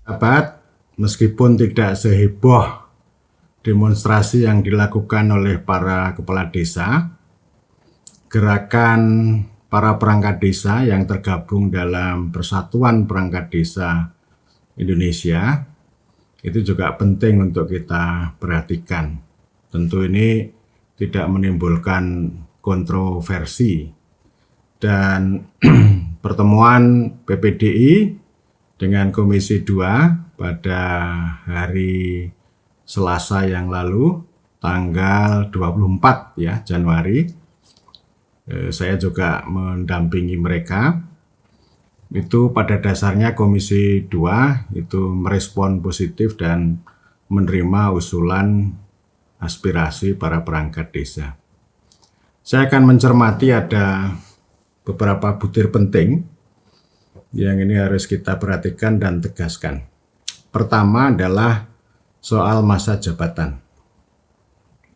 Sahabat, meskipun tidak seheboh demonstrasi yang dilakukan oleh para kepala desa, gerakan para perangkat desa yang tergabung dalam Persatuan Perangkat Desa Indonesia itu juga penting untuk kita perhatikan. Tentu ini tidak menimbulkan kontroversi, dan pertemuan PPDI dengan Komisi 2 pada hari Selasa yang lalu, tanggal 24 ya Januari, saya juga mendampingi mereka. Itu pada dasarnya Komisi 2 itu merespon positif dan menerima usulan aspirasi para perangkat desa. Saya akan mencermati ada beberapa butir penting yang ini harus kita perhatikan dan tegaskan. Pertama adalah soal masa jabatan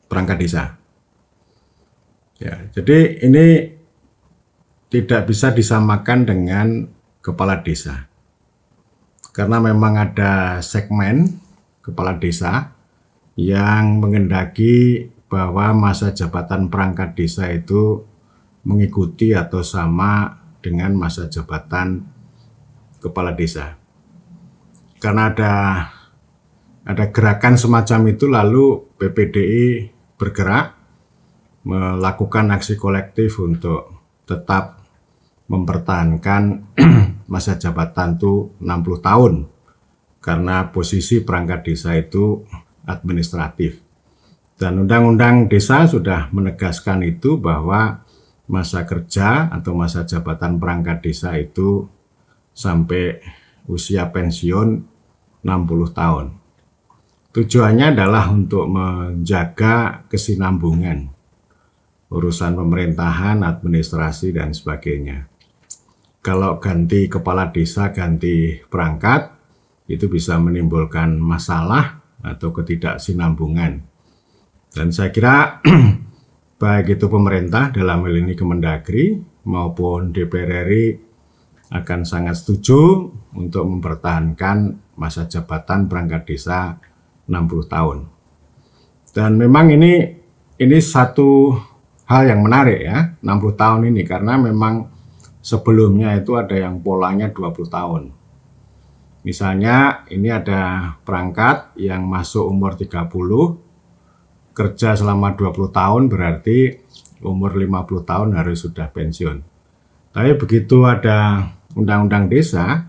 perangkat desa. Ya, jadi ini tidak bisa disamakan dengan kepala desa. Karena memang ada segmen kepala desa yang menghendaki bahwa masa jabatan perangkat desa itu mengikuti atau sama dengan masa jabatan kepala desa. Karena ada gerakan semacam itu, lalu PPDI bergerak melakukan aksi kolektif untuk tetap mempertahankan masa jabatan itu 60 tahun karena posisi perangkat desa itu administratif. Dan Undang-Undang Desa sudah menegaskan itu bahwa masa kerja atau masa jabatan perangkat desa itu sampai usia pensiun 60 tahun. Tujuannya adalah untuk menjaga kesinambungan urusan pemerintahan, administrasi, dan sebagainya. Kalau ganti kepala desa, ganti perangkat, itu bisa menimbulkan masalah atau ketidaksinambungan. Dan saya kira baik itu pemerintah dalam hal ini Kemendagri maupun DPR RI akan sangat setuju untuk mempertahankan masa jabatan perangkat desa 60 tahun. Dan memang ini satu hal yang menarik ya, 60 tahun ini, karena memang sebelumnya itu ada yang polanya 20 tahun. Misalnya ini ada perangkat yang masuk umur 30, kerja selama 20 tahun berarti umur 50 tahun harus sudah pensiun. Tapi begitu ada Undang-Undang Desa,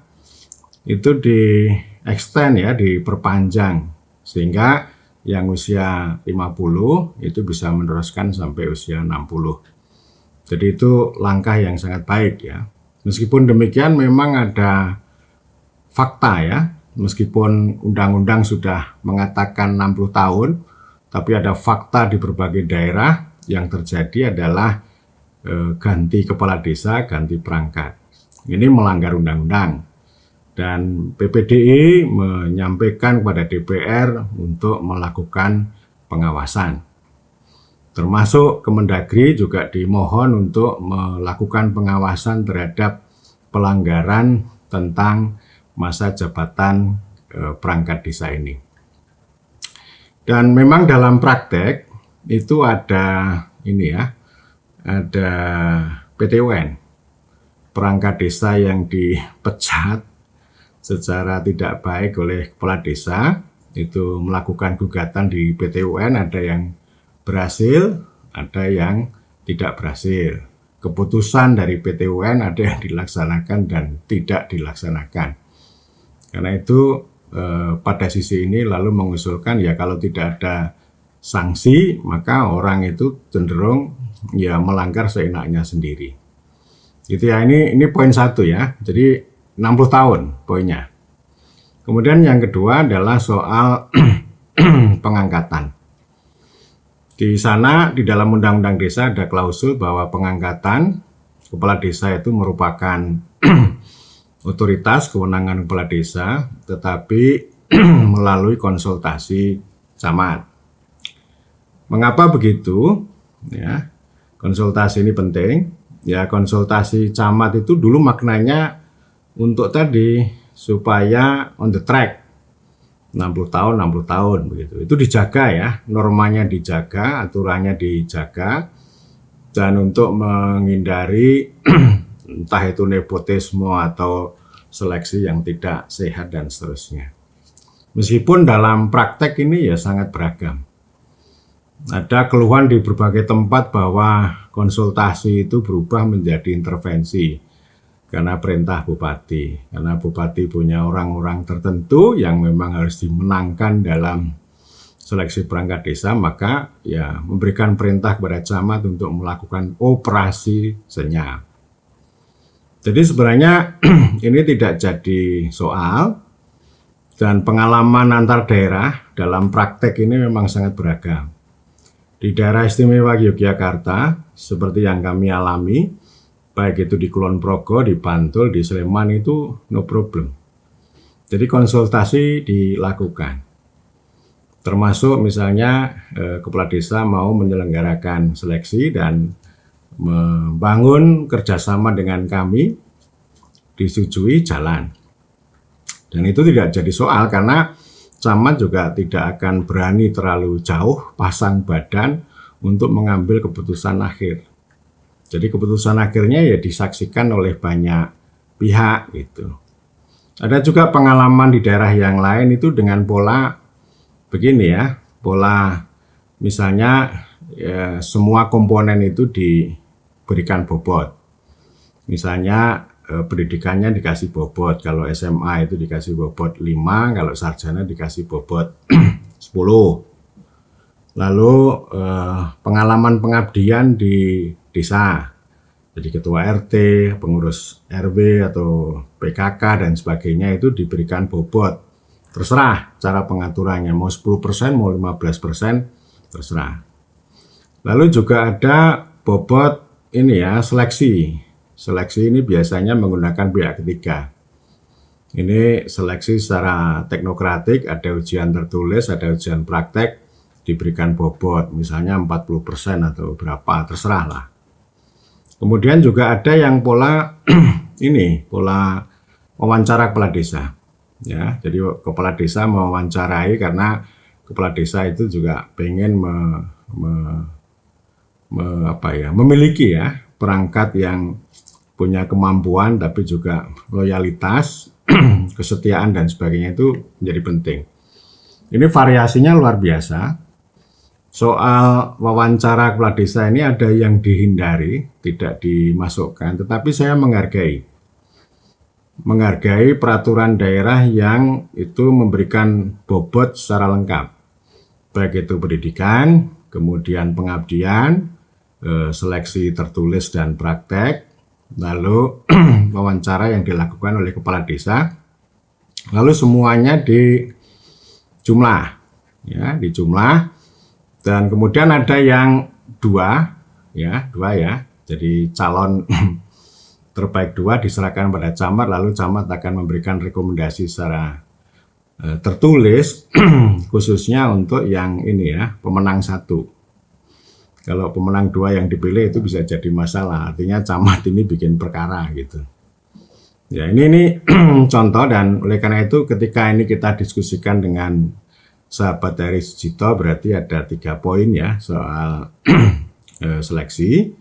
itu di-extend ya, diperpanjang, sehingga yang usia 50 itu bisa meneruskan sampai usia 60. Jadi itu langkah yang sangat baik ya. Meskipun demikian memang ada fakta ya, meskipun undang-undang sudah mengatakan 60 tahun, tapi ada fakta di berbagai daerah yang terjadi adalah ganti kepala desa, ganti perangkat. Ini melanggar undang-undang. Dan PPDI menyampaikan kepada DPR untuk melakukan pengawasan. Termasuk Kemendagri juga dimohon untuk melakukan pengawasan terhadap pelanggaran tentang masa jabatan perangkat desa ini. Dan memang dalam praktek itu ada ini ya, ada PT UN, perangkat desa yang dipecat secara tidak baik oleh kepala desa, itu melakukan gugatan di PT UN, ada yang berhasil, ada yang tidak berhasil. Keputusan dari PT UN ada yang dilaksanakan dan tidak dilaksanakan. Karena itu pada sisi ini lalu mengusulkan ya kalau tidak ada sanksi maka orang itu cenderung ya melanggar seenaknya sendiri. Gitu ya, ini poin satu ya. Jadi 60 tahun poinnya. Kemudian yang kedua adalah soal pengangkatan. Di sana di dalam Undang-Undang Desa ada klausul bahwa pengangkatan kepala desa itu merupakan otoritas kewenangan kepala desa, tetapi melalui konsultasi camat. Mengapa begitu? Ya, konsultasi ini penting. Ya, konsultasi camat itu dulu maknanya untuk tadi supaya on the track 60 tahun, 60 tahun begitu. Itu dijaga ya, normanya dijaga, aturannya dijaga, dan untuk menghindari entah itu nepotisme atau seleksi yang tidak sehat dan seterusnya. Meskipun dalam praktek ini ya sangat beragam. Ada keluhan di berbagai tempat bahwa konsultasi itu berubah menjadi intervensi karena perintah bupati. Karena bupati punya orang-orang tertentu yang memang harus dimenangkan dalam seleksi perangkat desa, maka ya memberikan perintah kepada camat untuk melakukan operasi senyap. Jadi sebenarnya ini tidak jadi soal, dan pengalaman antar daerah dalam praktek ini memang sangat beragam. Di daerah istimewa Yogyakarta, seperti yang kami alami, baik itu di Kulon Progo, di Bantul, di Sleman itu no problem. Jadi konsultasi dilakukan. Termasuk misalnya kepala desa mau menyelenggarakan seleksi dan membangun kerjasama dengan kami, disetujui jalan. Dan itu tidak jadi soal karena camat juga tidak akan berani terlalu jauh pasang badan untuk mengambil keputusan akhir. Jadi keputusan akhirnya ya disaksikan oleh banyak pihak gitu. Ada juga pengalaman di daerah yang lain itu dengan pola begini ya, pola misalnya ya, semua komponen itu diberikan bobot. Misalnya pendidikannya dikasih bobot, kalau SMA itu dikasih bobot 5, kalau sarjana dikasih bobot 10. Lalu pengalaman pengabdian di desa, jadi ketua RT, pengurus RW atau PKK dan sebagainya itu diberikan bobot. Terserah cara pengaturannya, mau 10%, mau 15%, terserah. Lalu juga ada bobot ini ya, seleksi. Seleksi ini biasanya menggunakan pihak ketiga. Ini seleksi secara teknokratik, ada ujian tertulis, ada ujian praktek, diberikan bobot, misalnya 40% atau berapa, terserah lah. Kemudian juga ada yang pola ini, pola wawancara kepala desa. Ya, jadi kepala desa mewawancarai karena kepala desa itu juga pengen memiliki ya perangkat yang punya kemampuan tapi juga loyalitas, kesetiaan dan sebagainya itu menjadi penting. Ini variasinya luar biasa. Soal wawancara kepala desa ini ada yang dihindari, tidak dimasukkan, tetapi saya menghargai peraturan daerah yang itu memberikan bobot secara lengkap. Baik itu pendidikan, kemudian pengabdian, seleksi tertulis dan praktek, lalu wawancara yang dilakukan oleh kepala desa, lalu semuanya dijumlah, ya, dan kemudian ada yang dua ya, jadi calon terbaik 2 diserahkan pada camat, lalu camat akan memberikan rekomendasi secara tertulis khususnya untuk yang ini ya, pemenang 1. Kalau pemenang 2 yang dipilih itu bisa jadi masalah, artinya camat ini bikin perkara gitu. Ya ini contoh, dan oleh karena itu ketika ini kita diskusikan dengan sahabat dari Sujito berarti ada 3 poin ya soal seleksi.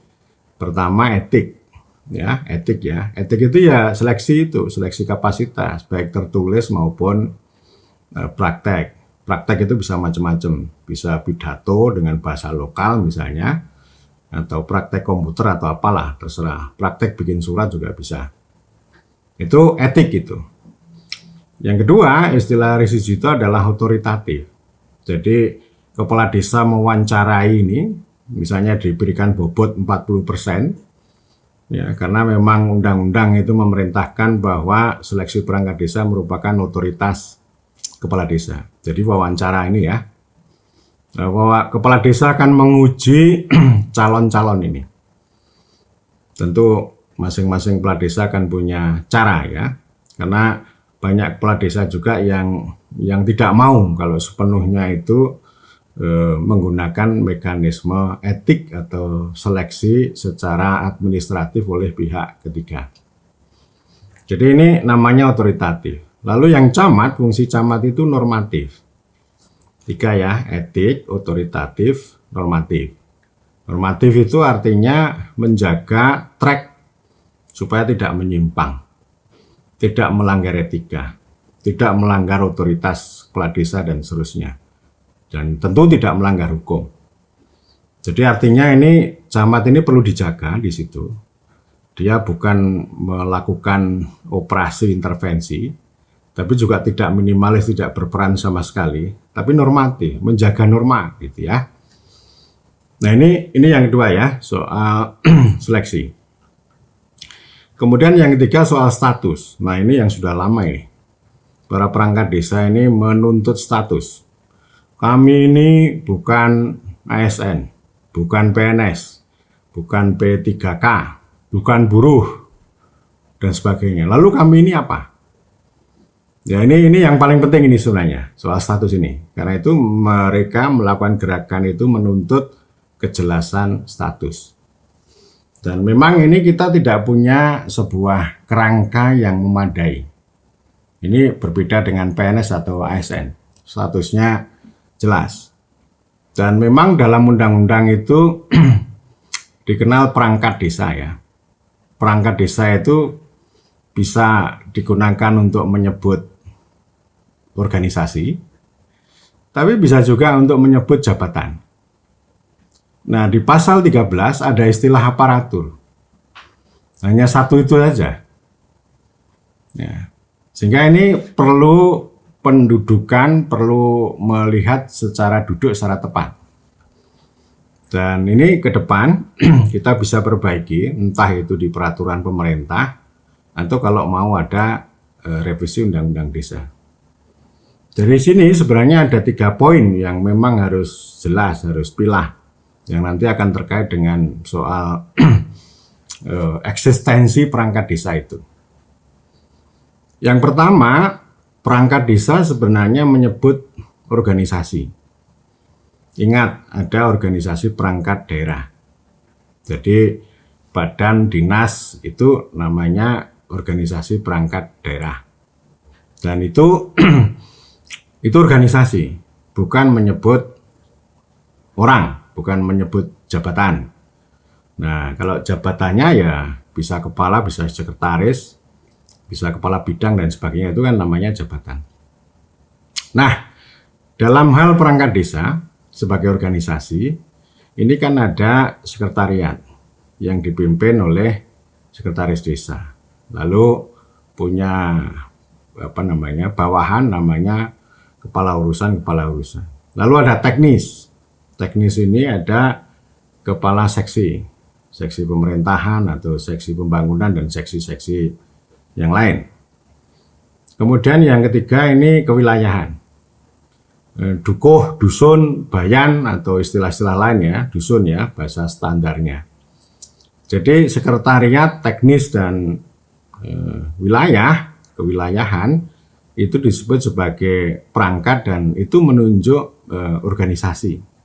Pertama etik ya, etik itu ya seleksi kapasitas baik tertulis maupun praktek. Praktek itu bisa macam-macam, bisa pidato dengan bahasa lokal misalnya, atau praktek komputer atau apalah, terserah. Praktek bikin surat juga bisa. Itu etik itu. Yang kedua, istilah Risujito adalah otoritatif. Jadi kepala desa mewawancarai ini, misalnya diberikan bobot 40%, ya, karena memang undang-undang itu memerintahkan bahwa seleksi perangkat desa merupakan otoritas kepala desa. Jadi wawancara ini ya, bahwa kepala desa akan menguji calon-calon ini. Tentu masing-masing kepala desa akan punya cara ya, karena banyak kepala desa juga yang tidak mau kalau sepenuhnya itu menggunakan mekanisme etik atau seleksi secara administratif oleh pihak ketiga. Jadi ini namanya otoritatif. Lalu yang camat, fungsi camat itu normatif. 3 ya, etik, otoritatif, normatif. Normatif itu artinya menjaga track supaya tidak menyimpang, tidak melanggar etika, tidak melanggar otoritas kepala desa dan seterusnya. Dan tentu tidak melanggar hukum. Jadi artinya ini camat ini perlu dijaga di situ. Dia bukan melakukan operasi intervensi, tapi juga tidak minimalis, tidak berperan sama sekali, tapi normatif, menjaga norma gitu ya. Nah ini yang kedua ya, soal seleksi. Kemudian yang ketiga soal status. Nah ini yang sudah lama ini. Para perangkat desa ini menuntut status. Kami ini bukan ASN, bukan PNS, bukan P3K, bukan buruh, dan sebagainya. Lalu kami ini apa? Ya ini yang paling penting ini sebenarnya, soal status ini. Karena itu mereka melakukan gerakan itu menuntut kejelasan status. Dan memang ini kita tidak punya sebuah kerangka yang memadai. Ini berbeda dengan PNS atau ASN. Statusnya jelas. Dan memang dalam undang-undang itu dikenal perangkat desa ya. Perangkat desa itu bisa digunakan untuk menyebut organisasi, tapi bisa juga untuk menyebut jabatan. Nah, di pasal 13 ada istilah aparatur. Hanya satu itu saja. Ya. Sehingga ini perlu pendudukan, perlu melihat secara duduk secara tepat. Dan ini ke depan kita bisa perbaiki, entah itu di peraturan pemerintah, atau kalau mau ada revisi undang-undang desa. Dari sini sebenarnya ada 3 poin yang memang harus jelas, harus pilah, yang nanti akan terkait dengan soal eksistensi perangkat desa itu. Yang pertama, perangkat desa sebenarnya menyebut organisasi. Ingat, ada organisasi perangkat daerah. Jadi badan dinas itu namanya organisasi perangkat daerah. Dan itu organisasi, bukan menyebut orang, bukan menyebut jabatan. Nah, kalau jabatannya ya bisa kepala, bisa sekretaris, bisa kepala bidang dan sebagainya, itu kan namanya jabatan. Nah, dalam hal perangkat desa sebagai organisasi, ini kan ada sekretariat yang dipimpin oleh sekretaris desa. Lalu punya bawahan namanya kepala urusan. Lalu ada teknis. Teknis ini ada kepala seksi pemerintahan atau seksi pembangunan dan seksi-seksi yang lain. Kemudian yang ketiga ini kewilayahan. Dukuh, dusun, bayan atau istilah-istilah lain ya, dusun ya, bahasa standarnya. Jadi sekretariat, teknis dan wilayah, kewilayahan itu disebut sebagai perangkat dan itu menunjuk organisasi.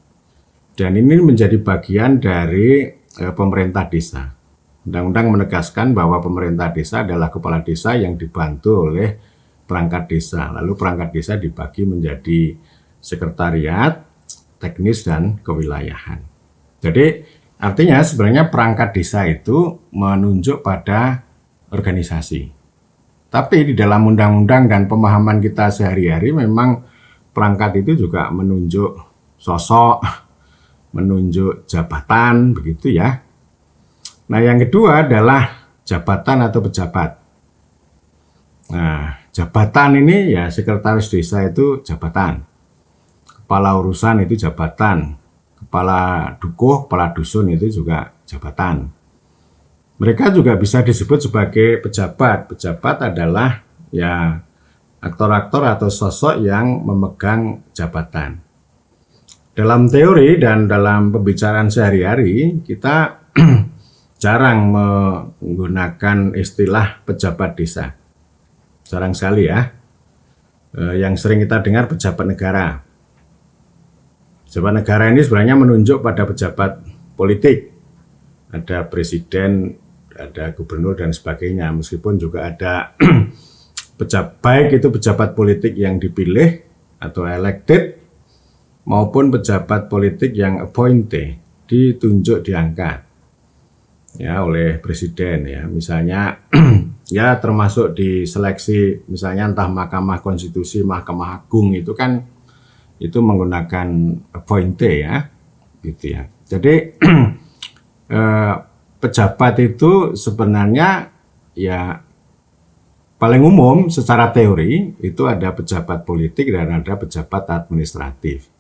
Dan ini menjadi bagian dari pemerintah desa. Undang-undang menegaskan bahwa pemerintah desa adalah kepala desa yang dibantu oleh perangkat desa. Lalu perangkat desa dibagi menjadi sekretariat, teknis, dan kewilayahan. Jadi artinya sebenarnya perangkat desa itu menunjuk pada organisasi. Tapi di dalam undang-undang dan pemahaman kita sehari-hari memang perangkat itu juga menunjuk sosok, menunjuk jabatan, begitu ya. Nah, yang kedua adalah jabatan atau pejabat. Nah, jabatan ini ya sekretaris desa itu jabatan. Kepala urusan itu jabatan. Kepala dukuh, kepala dusun itu juga jabatan. Mereka juga bisa disebut sebagai pejabat. Pejabat adalah ya aktor-aktor atau sosok yang memegang jabatan. Dalam teori dan dalam pembicaraan sehari-hari kita jarang menggunakan istilah pejabat desa. Jarang sekali ya. Yang sering kita dengar pejabat negara. Pejabat negara ini sebenarnya menunjuk pada pejabat politik. Ada presiden, ada gubernur dan sebagainya. Meskipun juga ada baik itu pejabat politik yang dipilih atau elected maupun pejabat politik yang appointed, ditunjuk, diangkat ya oleh presiden ya. Misalnya ya termasuk di seleksi misalnya entah Mahkamah Konstitusi, Mahkamah Agung itu kan itu menggunakan appointed ya gitu ya. Jadi pejabat itu sebenarnya ya paling umum secara teori itu ada pejabat politik dan ada pejabat administratif.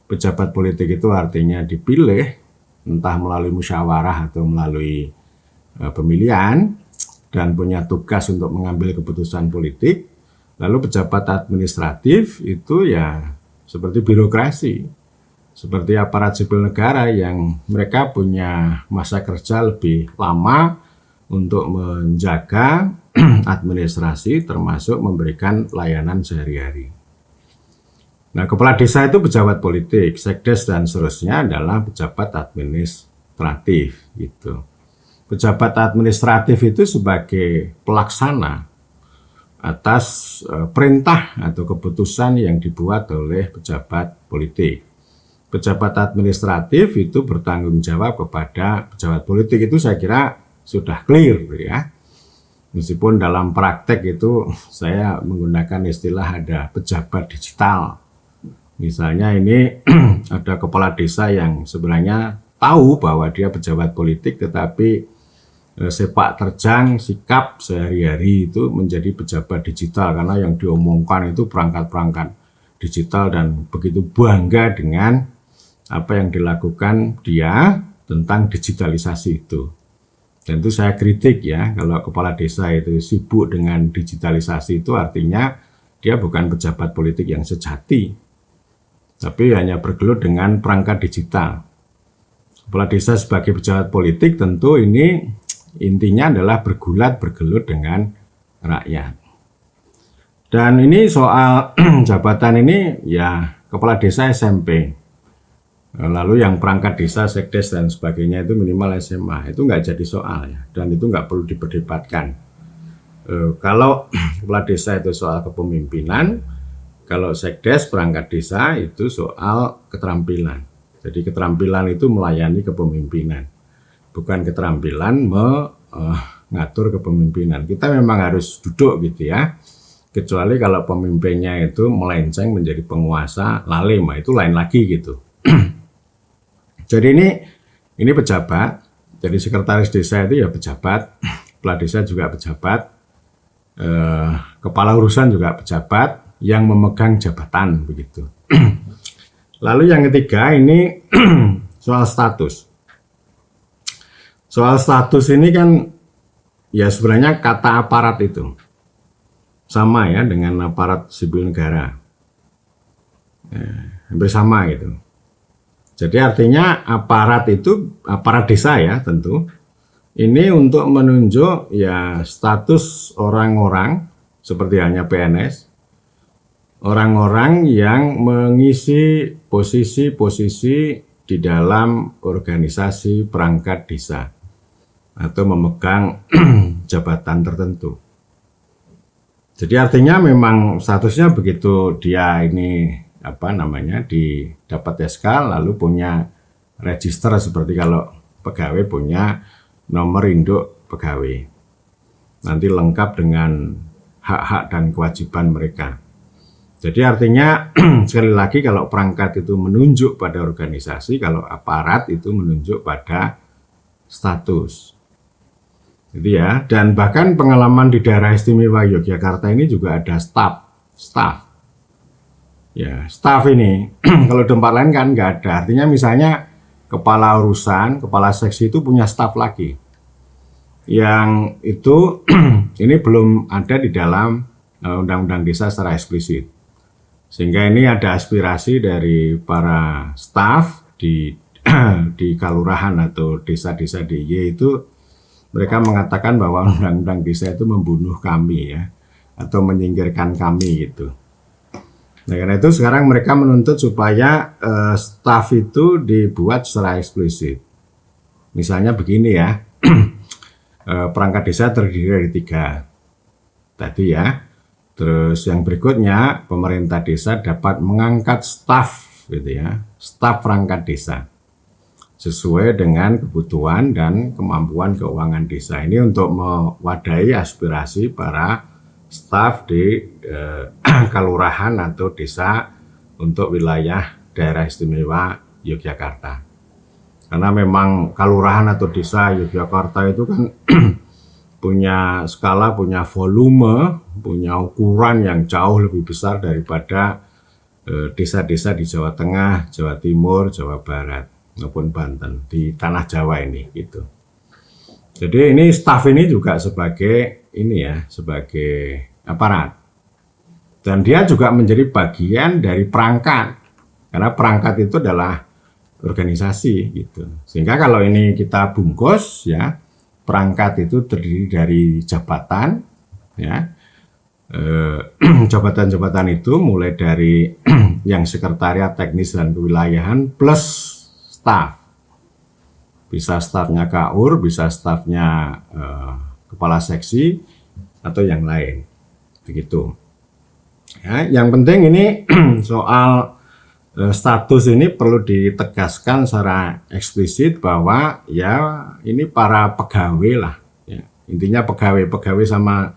Pejabat politik itu artinya dipilih entah melalui musyawarah atau melalui pemilihan dan punya tugas untuk mengambil keputusan politik. Lalu pejabat administratif itu ya seperti birokrasi, seperti aparat sipil negara yang mereka punya masa kerja lebih lama untuk menjaga administrasi termasuk memberikan layanan sehari-hari. Nah, kepala desa itu pejabat politik, sekdes dan seterusnya adalah pejabat administratif gitu. Pejabat administratif itu sebagai pelaksana atas perintah atau keputusan yang dibuat oleh pejabat politik. Pejabat administratif itu bertanggung jawab kepada pejabat politik, itu saya kira sudah clear ya. Meskipun dalam praktek itu saya menggunakan istilah ada pejabat digital. Misalnya ini ada kepala desa yang sebenarnya tahu bahwa dia pejabat politik tetapi sepak terjang sikap sehari-hari itu menjadi pejabat digital karena yang diomongkan itu perangkat-perangkat digital dan begitu bangga dengan apa yang dilakukan dia tentang digitalisasi itu. Dan itu saya kritik ya, kalau kepala desa itu sibuk dengan digitalisasi itu artinya dia bukan pejabat politik yang sejati, tapi hanya bergelut dengan perangkat digital. Kepala desa sebagai pejabat politik tentu ini intinya adalah bergelut dengan rakyat. Dan ini soal jabatan ini ya kepala desa SMP. Lalu yang perangkat desa, sekdes dan sebagainya itu minimal SMA. Itu nggak jadi soal ya. Dan itu nggak perlu diperdebatkan. Kalau kepala desa itu soal kepemimpinan, kalau sekdes perangkat desa itu soal keterampilan. Jadi keterampilan itu melayani kepemimpinan, bukan keterampilan mengatur kepemimpinan. Kita memang harus duduk gitu ya. Kecuali kalau pemimpinnya itu melenceng menjadi penguasa lalim, itu lain lagi gitu. Jadi ini pejabat. Jadi sekretaris desa itu ya pejabat, kepala desa juga pejabat, kepala urusan juga pejabat yang memegang jabatan begitu. Lalu yang ketiga ini soal status. Soal status ini kan ya sebenarnya kata aparat itu sama ya dengan aparat sipil negara, hampir sama gitu. Jadi artinya aparat itu aparat desa ya tentu ini untuk menunjuk ya status orang-orang seperti halnya PNS. Orang-orang yang mengisi posisi-posisi di dalam organisasi perangkat desa atau memegang jabatan tertentu. Jadi artinya memang statusnya begitu dia ini dapat SK lalu punya register seperti kalau pegawai punya nomor induk pegawai. Nanti lengkap dengan hak-hak dan kewajiban mereka. Jadi artinya sekali lagi kalau perangkat itu menunjuk pada organisasi, kalau aparat itu menunjuk pada status. Jadi ya, dan bahkan pengalaman di daerah istimewa Yogyakarta ini juga ada staff. Ya, staff ini kalau di tempat lain kan nggak ada. Artinya misalnya kepala urusan, kepala seksi itu punya staff lagi. Yang itu ini belum ada di dalam Undang-Undang Desa secara eksplisit. Sehingga ini ada aspirasi dari para staf di kelurahan atau desa-desa DIY itu, mereka mengatakan bahwa undang-undang desa itu membunuh kami ya, atau menyingkirkan kami gitu. Nah karena itu sekarang mereka menuntut supaya staf itu dibuat secara eksplisit. Misalnya begini ya, perangkat desa terdiri dari 3 tadi ya. Terus yang berikutnya, pemerintah desa dapat mengangkat staf gitu ya, staf perangkat desa sesuai dengan kebutuhan dan kemampuan keuangan desa. Ini untuk mewadahi aspirasi para staf di kelurahan atau desa untuk wilayah daerah istimewa Yogyakarta. Karena memang kelurahan atau desa Yogyakarta itu kan punya skala, punya volume, punya ukuran yang jauh lebih besar daripada desa-desa di Jawa Tengah, Jawa Timur, Jawa Barat maupun Banten di tanah Jawa ini gitu. Jadi ini staf ini juga sebagai ini ya, sebagai aparat. Dan dia juga menjadi bagian dari perangkat. Karena perangkat itu adalah organisasi gitu. Sehingga kalau ini kita bungkus ya, perangkat itu terdiri dari jabatan ya. Jabatan-jabatan itu mulai dari yang sekretariat teknis dan kewilayahan plus staf. Bisa stafnya KUR, bisa stafnya kepala seksi atau yang lain. Begitu. Ya, yang penting ini soal status ini perlu ditegaskan secara eksplisit bahwa ya ini para pegawai lah. Ya. Intinya pegawai sama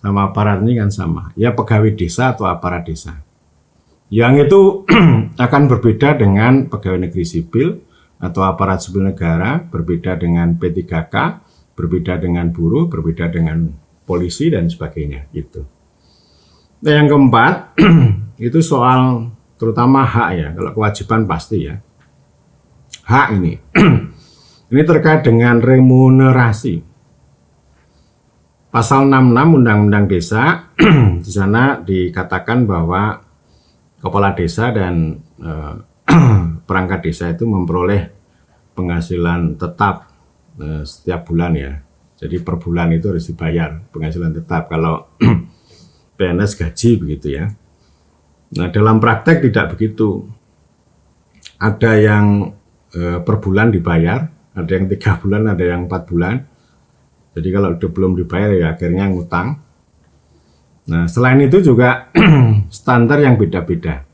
aparat ini kan sama. Ya pegawai desa atau aparat desa. Yang itu akan berbeda dengan pegawai negeri sipil atau aparat sipil negara, berbeda dengan P3K, berbeda dengan buruh, berbeda dengan polisi dan sebagainya gitu. Nah, yang keempat itu soal terutama hak ya, kalau kewajiban pasti ya. Hak ini ini terkait dengan remunerasi. Pasal 66 Undang-Undang Desa di sana dikatakan bahwa kepala desa dan perangkat desa itu memperoleh penghasilan tetap setiap bulan ya. Jadi per bulan itu harus dibayar penghasilan tetap. Kalau PNS gaji begitu ya. Nah dalam praktek tidak begitu. Ada yang per bulan dibayar, ada yang 3 bulan, ada yang 4 bulan. Jadi kalau belum dibayar ya akhirnya ngutang. Nah selain itu juga standar yang beda-beda.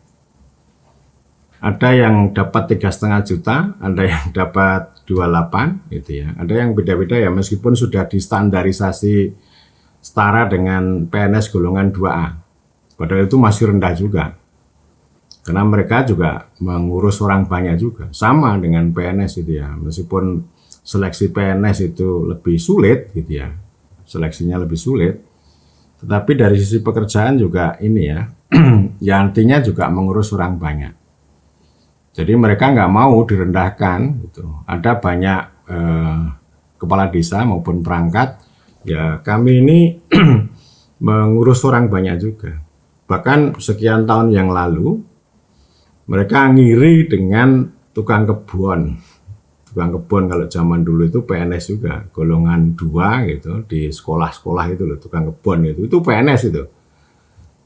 Ada yang dapat 3,5 juta, ada yang dapat 28 gitu ya. Ada yang beda-beda ya meskipun sudah distandarisasi setara dengan PNS golongan 2A. Padahal itu masih rendah juga. Karena mereka juga mengurus orang banyak juga. Sama dengan PNS itu ya. Meskipun seleksi PNS itu lebih sulit gitu ya. Seleksinya lebih sulit. Tetapi dari sisi pekerjaan juga ini ya. Ya artinya juga mengurus orang banyak. Jadi mereka nggak mau direndahkan gitu. Ada banyak kepala desa maupun perangkat, ya kami ini mengurus orang banyak juga. Bahkan sekian tahun yang lalu, mereka ngiri dengan tukang kebun. Tukang kebun kalau zaman dulu itu PNS juga, golongan 2 gitu, di sekolah-sekolah itu loh, tukang kebun itu PNS itu.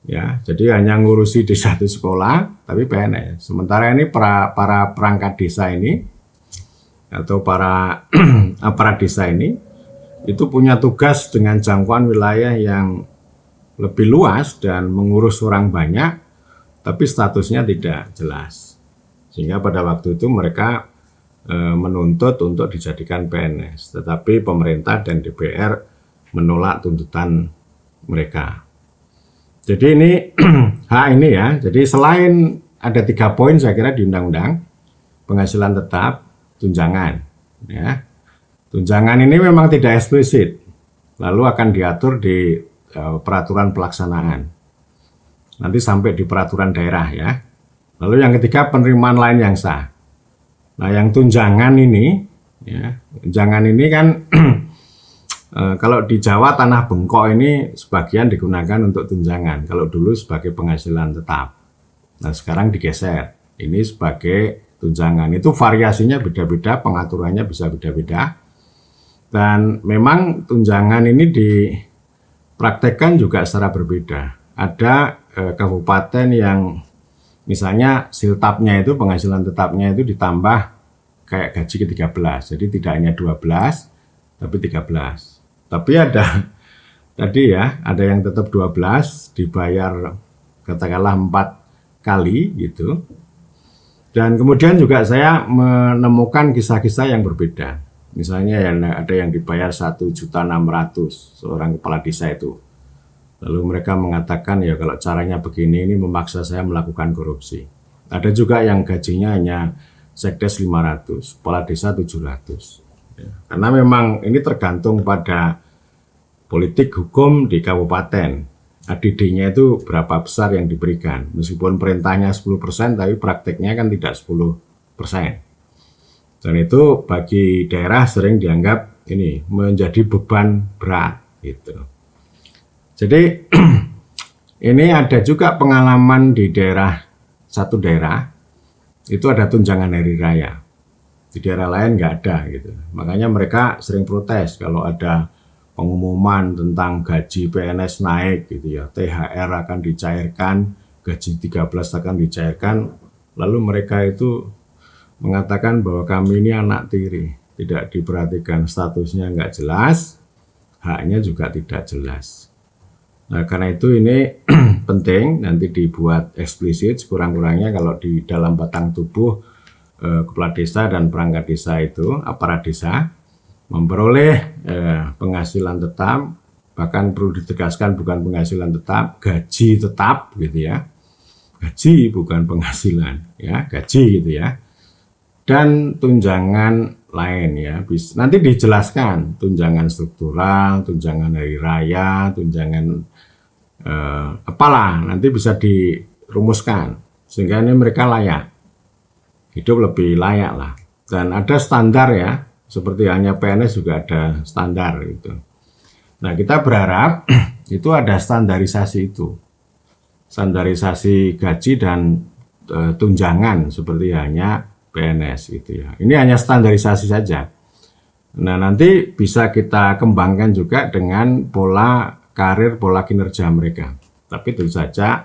Ya, jadi hanya ngurusi di satu sekolah, tapi PNS. Sementara ini para perangkat desa ini atau para aparat desa ini itu punya tugas dengan jangkauan wilayah yang lebih luas dan mengurus orang banyak, tapi statusnya tidak jelas. Sehingga pada waktu itu mereka menuntut untuk dijadikan PNS, tetapi pemerintah dan DPR menolak tuntutan mereka. Jadi ini hak ini ya. Jadi selain ada 3 poin saya kira di undang-undang penghasilan tetap, tunjangan. Ya. Tunjangan ini memang tidak eksplisit, lalu akan diatur di peraturan pelaksanaan. Nanti sampai di peraturan daerah ya. Lalu yang ketiga penerimaan lain yang sah. Nah yang tunjangan ini, ya, tunjangan ini kan kalau di Jawa tanah bengkok ini sebagian digunakan untuk tunjangan. Kalau dulu sebagai penghasilan tetap. Nah sekarang digeser. Ini sebagai tunjangan. Itu variasinya beda-beda, pengaturannya bisa beda-beda. Dan memang tunjangan ini dipraktekkan juga secara berbeda. Ada kabupaten yang misalnya siltapnya itu penghasilan tetapnya itu ditambah kayak gaji ke-13. Jadi tidak hanya 12 tapi 13. Tapi ada tadi ya, ada yang tetap 12 dibayar katakanlah 4 kali gitu. Dan kemudian juga saya menemukan kisah-kisah yang berbeda. Misalnya ada yang dibayar 1.600.000 seorang kepala desa itu. Lalu mereka mengatakan ya kalau caranya begini ini memaksa saya melakukan korupsi. Ada juga yang gajinya hanya sekdes 500, kepala desa 700. Ya, karena memang ini tergantung pada politik hukum di kabupaten. ADD-nya itu berapa besar yang diberikan. Meskipun perintahnya 10%, tapi prakteknya kan tidak 10%. Dan itu bagi daerah sering dianggap ini menjadi beban berat gitu. Jadi ini ada juga pengalaman di satu daerah itu ada tunjangan hari raya. Di daerah lain nggak ada gitu. Makanya mereka sering protes kalau ada pengumuman tentang gaji PNS naik gitu ya, THR akan dicairkan, gaji 13 akan dicairkan, lalu mereka itu mengatakan bahwa kami ini anak tiri, tidak diperhatikan, statusnya nggak jelas, haknya juga tidak jelas. Nah karena itu ini penting nanti dibuat eksplisit sekurang-kurangnya kalau di dalam batang tubuh kepala desa dan perangkat desa itu, aparat desa, memperoleh penghasilan tetap, bahkan perlu ditegaskan bukan penghasilan tetap, gaji tetap gitu ya, gaji bukan penghasilan ya, gaji gitu ya, dan tunjangan lain ya, nanti dijelaskan tunjangan struktural, tunjangan hari raya, tunjangan apalah nanti bisa dirumuskan sehingga ini mereka layak, hidup lebih layak lah, dan ada standar ya. Seperti hanya PNS juga ada standar gitu. Nah kita berharap itu ada standarisasi itu. Standarisasi gaji dan tunjangan seperti hanya PNS gitu ya. Ini hanya standarisasi saja. Nah nanti bisa kita kembangkan juga dengan pola karir, pola kinerja mereka. Tapi tentu saja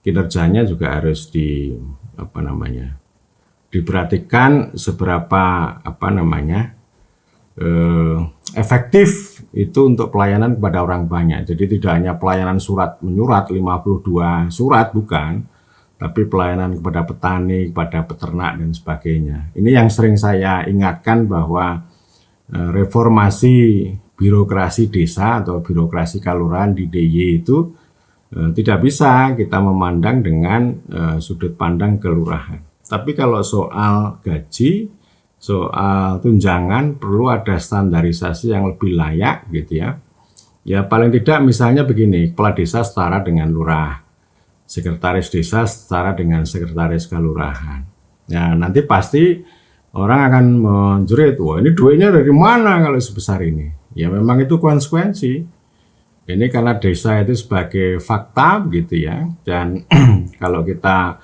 kinerjanya juga harus diperhatikan seberapa efektif itu untuk pelayanan kepada orang banyak. Jadi tidak hanya pelayanan surat menyurat 52 surat bukan, tapi pelayanan kepada petani, kepada peternak dan sebagainya. Ini yang sering saya ingatkan bahwa reformasi birokrasi desa atau birokrasi kelurahan di DIY itu tidak bisa kita memandang dengan sudut pandang kelurahan. Tapi kalau soal gaji, soal tunjangan perlu ada standarisasi yang lebih layak gitu ya. Ya paling tidak misalnya begini, kepala desa setara dengan lurah, sekretaris desa setara dengan sekretaris kelurahan. Ya nanti pasti orang akan menjerit, wah ini duitnya dari mana kalau sebesar ini? Ya memang itu konsekuensi. Ini karena desa itu sebagai fakta gitu ya. Dan kalau kita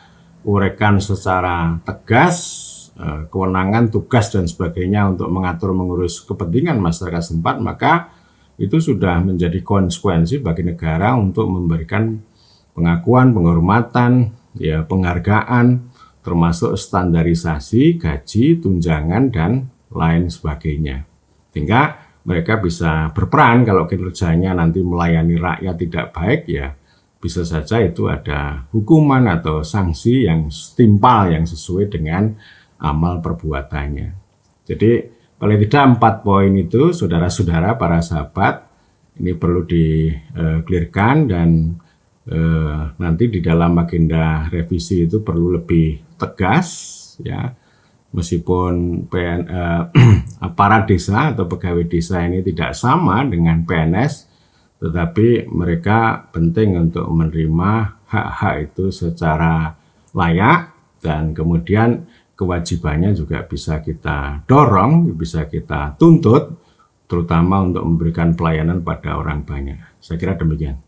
uraikan secara tegas, kewenangan, tugas dan sebagainya untuk mengatur mengurus kepentingan masyarakat setempat, maka itu sudah menjadi konsekuensi bagi negara untuk memberikan pengakuan, penghormatan, ya penghargaan, termasuk standarisasi gaji, tunjangan dan lain sebagainya. Sehingga mereka bisa berperan kalau kinerjanya nanti melayani rakyat tidak baik, ya bisa saja itu ada hukuman atau sanksi yang setimpal yang sesuai dengan amal perbuatannya. Jadi paling tidak 4 poin itu saudara-saudara para sahabat ini perlu di-clearkan dan nanti di dalam agenda revisi itu perlu lebih tegas ya. Meskipun aparat desa atau pegawai desa ini tidak sama dengan PNS, tetapi mereka penting untuk menerima hak-hak itu secara layak dan kemudian kewajibannya juga bisa kita dorong, bisa kita tuntut, terutama untuk memberikan pelayanan pada orang banyak. Saya kira demikian.